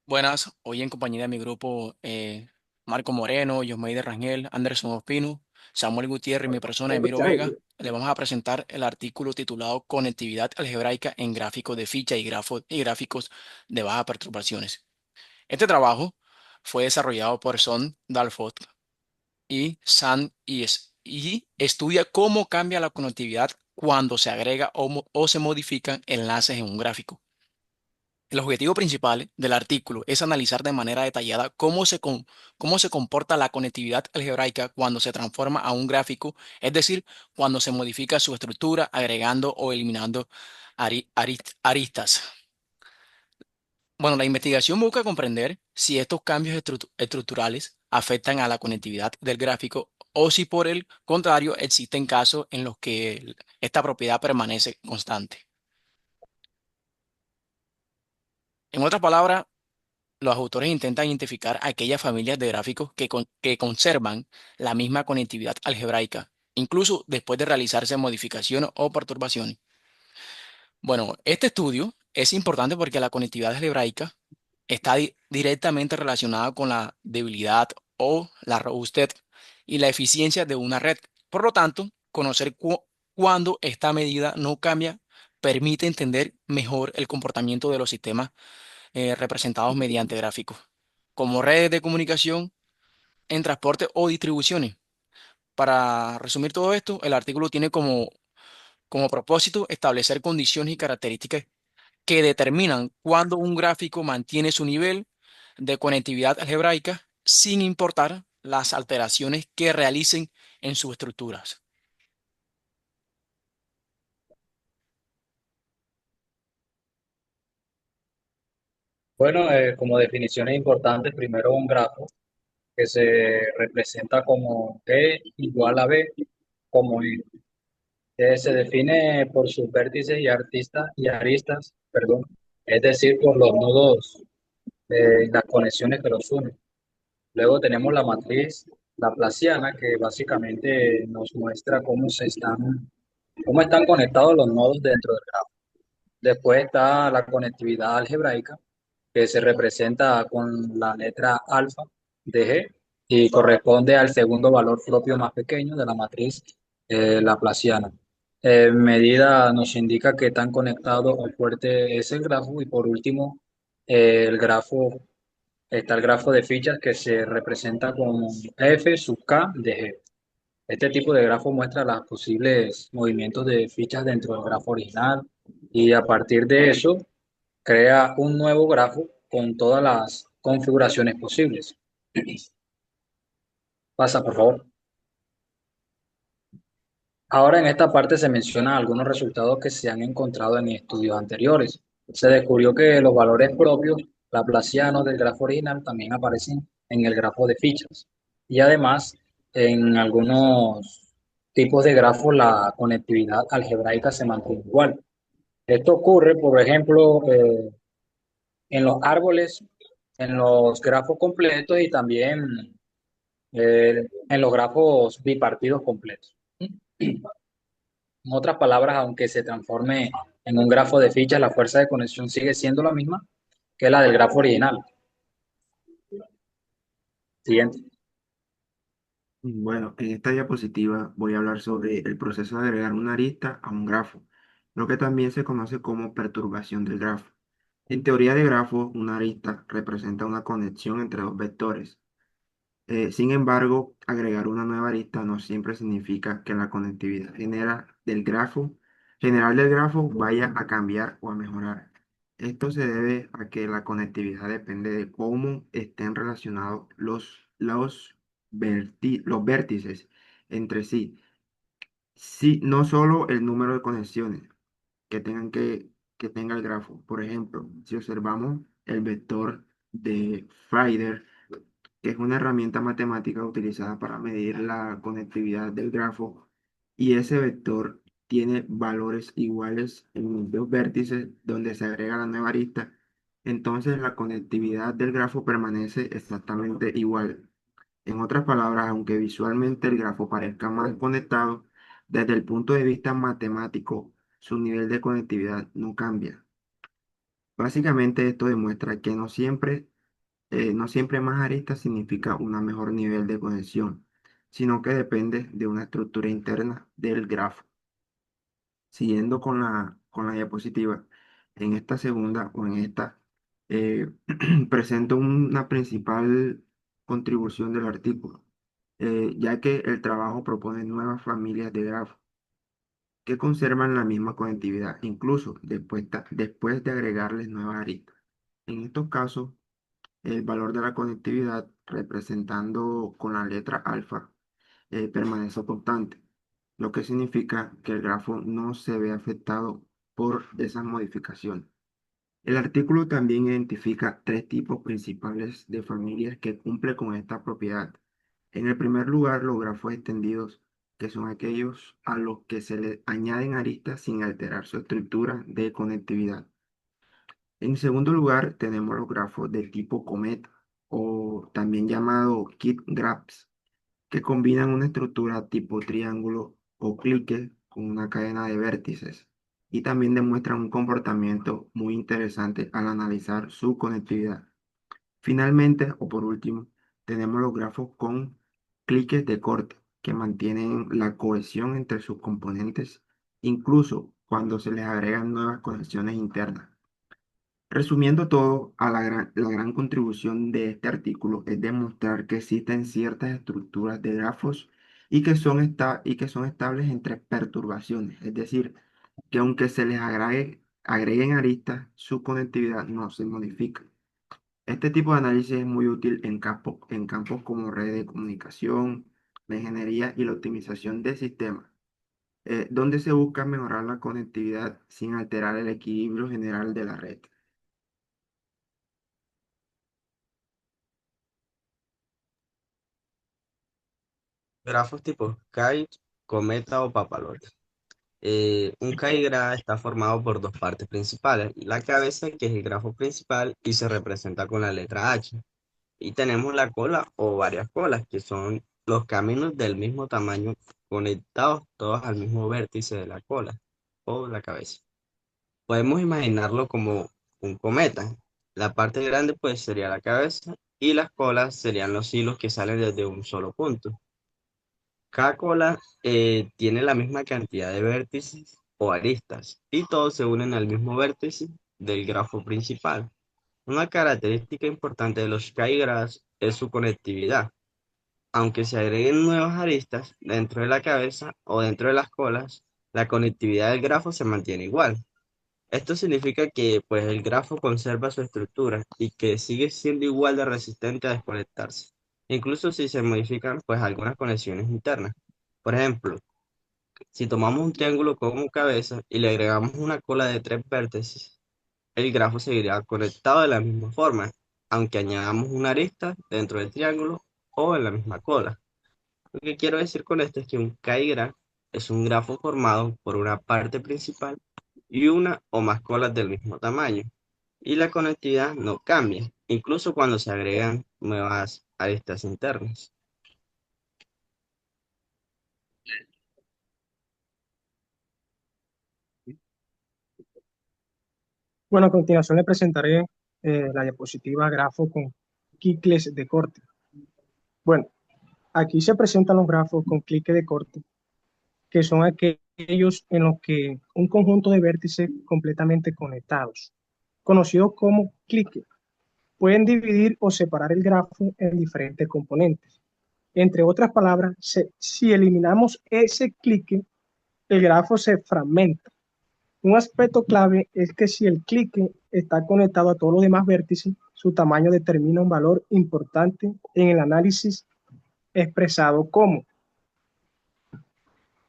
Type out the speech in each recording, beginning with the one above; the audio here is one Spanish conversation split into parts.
Buenas, hoy en compañía de mi grupo Marco Moreno, Yosmeide Rangel, Anderson Ospino, Samuel Gutiérrez y mi persona Emiro Vega, le vamos a presentar el artículo titulado Conectividad algebraica en gráficos de ficha y gráficos de bajas perturbaciones. Este trabajo fue desarrollado por Son Dalfot y y estudia cómo cambia la conectividad cuando se agrega o se modifican enlaces en un gráfico. El objetivo principal del artículo es analizar de manera detallada cómo se comporta la conectividad algebraica cuando se transforma a un gráfico, es decir, cuando se modifica su estructura agregando o eliminando aristas. Bueno, la investigación busca comprender si estos cambios estructurales afectan a la conectividad del gráfico o si por el contrario existen casos en los que esta propiedad permanece constante. En otras palabras, los autores intentan identificar aquellas familias de gráficos que conservan la misma conectividad algebraica, incluso después de realizarse modificaciones o perturbaciones. Bueno, este estudio es importante porque la conectividad algebraica está directamente relacionada con la debilidad o la robustez y la eficiencia de una red. Por lo tanto, conocer cuándo esta medida no cambia permite entender mejor el comportamiento de los sistemas representados mediante gráficos, como redes de comunicación en transporte o distribuciones. Para resumir todo esto, el artículo tiene como propósito establecer condiciones y características que determinan cuándo un gráfico mantiene su nivel de conectividad algebraica sin importar las alteraciones que realicen en sus estructuras. Bueno, como definiciones importantes, primero un grafo que se representa como E igual a B, como I. Se define por sus vértices y aristas, perdón, es decir, por los nudos y las conexiones que los unen. Luego tenemos la matriz laplaciana, que básicamente nos muestra cómo están conectados los nodos dentro del grafo. Después está la conectividad algebraica, que se representa con la letra alfa de G y corresponde al segundo valor propio más pequeño de la matriz laplaciana. Medida nos indica que tan conectado o fuerte es el grafo y por último el grafo está el grafo de fichas que se representa como F sub K de G. Este tipo de grafo muestra los posibles movimientos de fichas dentro del grafo original y a partir de eso crea un nuevo grafo con todas las configuraciones posibles. Pasa, por favor. Ahora en esta parte se mencionan algunos resultados que se han encontrado en estudios anteriores. Se descubrió que los valores propios laplacianos del grafo original también aparecen en el grafo de fichas. Y además, en algunos tipos de grafos la conectividad algebraica se mantiene igual. Esto ocurre, por ejemplo, en los árboles, en los grafos completos y también en los grafos bipartidos completos. En otras palabras, aunque se transforme en un grafo de fichas, la fuerza de conexión sigue siendo la misma que la del grafo original. Siguiente. Bueno, en esta diapositiva voy a hablar sobre el proceso de agregar una arista a un grafo, lo que también se conoce como perturbación del grafo. En teoría de grafos, una arista representa una conexión entre dos vectores. Sin embargo, agregar una nueva arista no siempre significa que la conectividad general del grafo vaya a cambiar o a mejorar. Esto se debe a que la conectividad depende de cómo estén relacionados los vértices entre sí. Sí, no solo el número de conexiones que tenga el grafo. Por ejemplo, si observamos el vector de Frieder, que es una herramienta matemática utilizada para medir la conectividad del grafo, y ese vector tiene valores iguales en los dos vértices donde se agrega la nueva arista, entonces la conectividad del grafo permanece exactamente igual. En otras palabras, aunque visualmente el grafo parezca más conectado, desde el punto de vista matemático, su nivel de conectividad no cambia. Básicamente esto demuestra que no siempre No siempre más aristas significa un mejor nivel de conexión, sino que depende de una estructura interna del grafo. Siguiendo con la diapositiva, en esta segunda o en esta, eh, presento una principal contribución del artículo, ya que el trabajo propone nuevas familias de grafos que conservan la misma conectividad, incluso después de agregarles nuevas aristas. En estos casos, el valor de la conectividad, representando con la letra alfa, permanece constante, lo que significa que el grafo no se ve afectado por esas modificaciones. El artículo también identifica tres tipos principales de familias que cumplen con esta propiedad. En el primer lugar, los grafos extendidos, que son aquellos a los que se le añaden aristas sin alterar su estructura de conectividad. En segundo lugar, tenemos los grafos de tipo cometa o también llamado kit graphs, que combinan una estructura tipo triángulo o clique con una cadena de vértices y también demuestran un comportamiento muy interesante al analizar su conectividad. Finalmente, o por último, tenemos los grafos con cliques de corte que mantienen la cohesión entre sus componentes, incluso cuando se les agregan nuevas conexiones internas. Resumiendo todo, la gran contribución de este artículo es demostrar que existen ciertas estructuras de grafos y que son estables entre perturbaciones, es decir, que aunque se les agreguen aristas, su conectividad no se modifica. Este tipo de análisis es muy útil en campos como redes de comunicación, la ingeniería y la optimización de sistemas, donde se busca mejorar la conectividad sin alterar el equilibrio general de la red. Grafos tipo kite, cometa o papalote. Un kaigra está formado por dos partes principales. La cabeza, que es el grafo principal, y se representa con la letra H. Y tenemos la cola o varias colas, que son los caminos del mismo tamaño conectados todos al mismo vértice de la cola o la cabeza. Podemos imaginarlo como un cometa. La parte grande pues sería la cabeza y las colas serían los hilos que salen desde un solo punto. Cada cola tiene la misma cantidad de vértices o aristas y todos se unen al mismo vértice del grafo principal. Una característica importante de los skygraphs es su conectividad. Aunque se agreguen nuevas aristas dentro de la cabeza o dentro de las colas, la conectividad del grafo se mantiene igual. Esto significa que pues, el grafo conserva su estructura y que sigue siendo igual de resistente a desconectarse, incluso si se modifican pues, algunas conexiones internas. Por ejemplo, si tomamos un triángulo como cabeza y le agregamos una cola de tres vértices, el grafo seguirá conectado de la misma forma, aunque añadamos una arista dentro del triángulo o en la misma cola. Lo que quiero decir con esto es que un K-graph es un grafo formado por una parte principal y una o más colas del mismo tamaño, y la conectividad no cambia, incluso cuando se agregan nuevas aristas internas. Bueno, a continuación le presentaré la diapositiva grafo con cliques de corte. Bueno, aquí se presentan los grafos con cliques de corte, que son aquellos en los que un conjunto de vértices completamente conectados, conocidos como cliques, pueden dividir o separar el grafo en diferentes componentes. Entre otras palabras, si eliminamos ese clique, el grafo se fragmenta. Un aspecto clave es que si el clique está conectado a todos los demás vértices, su tamaño determina un valor importante en el análisis expresado como,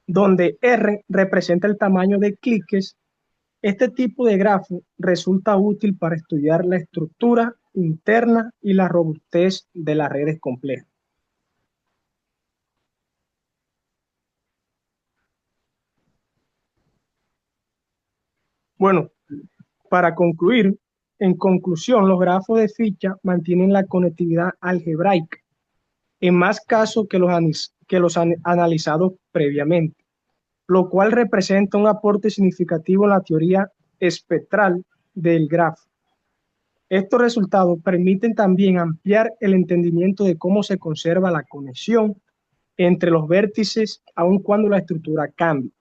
donde R representa el tamaño de cliques. Este tipo de grafo resulta útil para estudiar la estructura interna y la robustez de las redes complejas. Bueno, para concluir, en conclusión, los grafos de ficha mantienen la conectividad algebraica en más casos que los analizados previamente, lo cual representa un aporte significativo en la teoría espectral del grafo. Estos resultados permiten también ampliar el entendimiento de cómo se conserva la conexión entre los vértices, aun cuando la estructura cambie.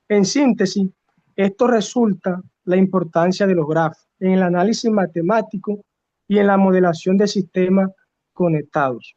En síntesis, esto resulta la importancia de los grafos en el análisis matemático y en la modelación de sistemas conectados.